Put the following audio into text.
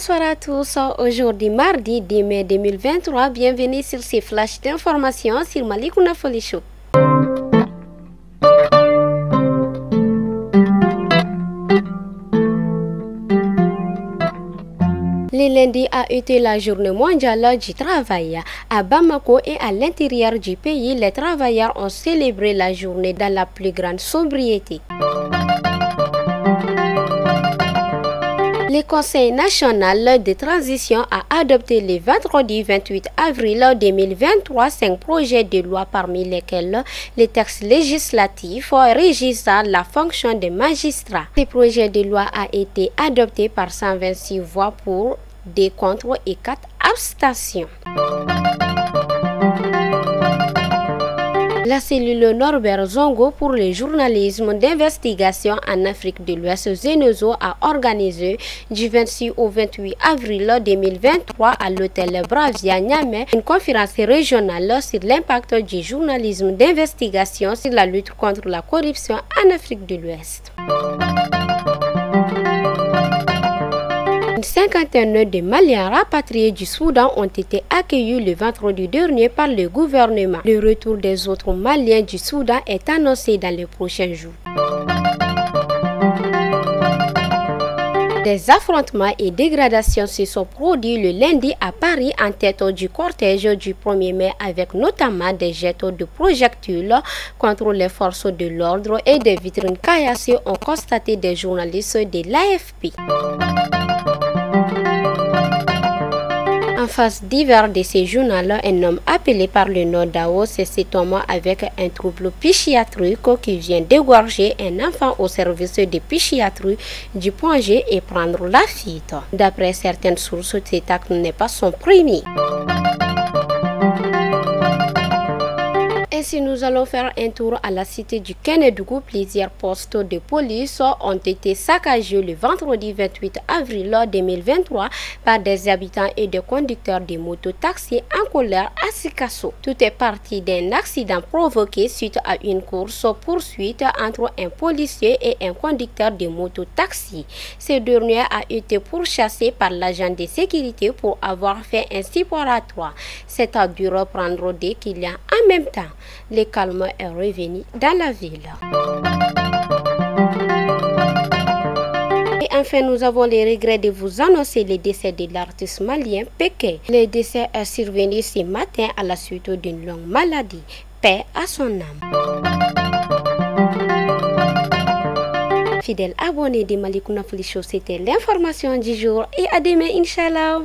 Bonsoir à tous. Aujourd'hui, mardi 10 mai 2023, bienvenue sur ces flashs d'informations sur Malikounda Foli Show. Le lundi a été la journée mondiale du travail. À Bamako et à l'intérieur du pays, les travailleurs ont célébré la journée dans la plus grande sobriété. Le Conseil national de transition a adopté le vendredi 28 avril 2023 5 projets de loi parmi lesquels les textes législatifs régissant la fonction des magistrats. Ce projet de loi a été adopté par 126 voix pour, 2 contre et 4 abstentions. La cellule Norbert Zongo pour le journalisme d'investigation en Afrique de l'Ouest, Zenozo, a organisé du 26 au 28 avril 2023 à l'hôtel Bravia Niamey une conférence régionale sur l'impact du journalisme d'investigation sur la lutte contre la corruption en Afrique de l'Ouest. Une cinquantaine de Maliens rapatriés du Soudan ont été accueillis le vendredi dernier par le gouvernement. Le retour des autres Maliens du Soudan est annoncé dans les prochains jours. Des affrontements et dégradations se sont produits le lundi à Paris en tête du cortège du 1er mai avec notamment des jets de projectiles contre les forces de l'ordre et des vitrines caillassées, ont constaté des journalistes de l'AFP. En face divers de ces journaux, un homme appelé par le nom d'Ao cet homme avec un trouble psychiatrique qui vient d'égorger un enfant au service de psychiatrie du Point G et prendre la fuite. D'après certaines sources, cet acte n'est pas son premier. Ainsi, nous allons faire un tour à la cité du Kénédougou. Plusieurs postes de police ont été saccagés le vendredi 28 avril 2023 par des habitants et des conducteurs de mototaxis en colère à Sikasso. Tout est parti d'un accident provoqué suite à une course-poursuite entre un policier et un conducteur de mototaxi. Ce dernier a été pourchassé par l'agent de sécurité pour avoir fait un séparatoire. C'est à dû reprendre des clients en même temps. Le calme est revenu dans la ville. Et enfin, nous avons le regret de vous annoncer le décès de l'artiste malien Péké. Le décès est survenu ce matin à la suite d'une longue maladie. Paix à son âme. Fidèles abonnés de Malikounda Foli Show, c'était l'information du jour et à demain, Inch'Allah.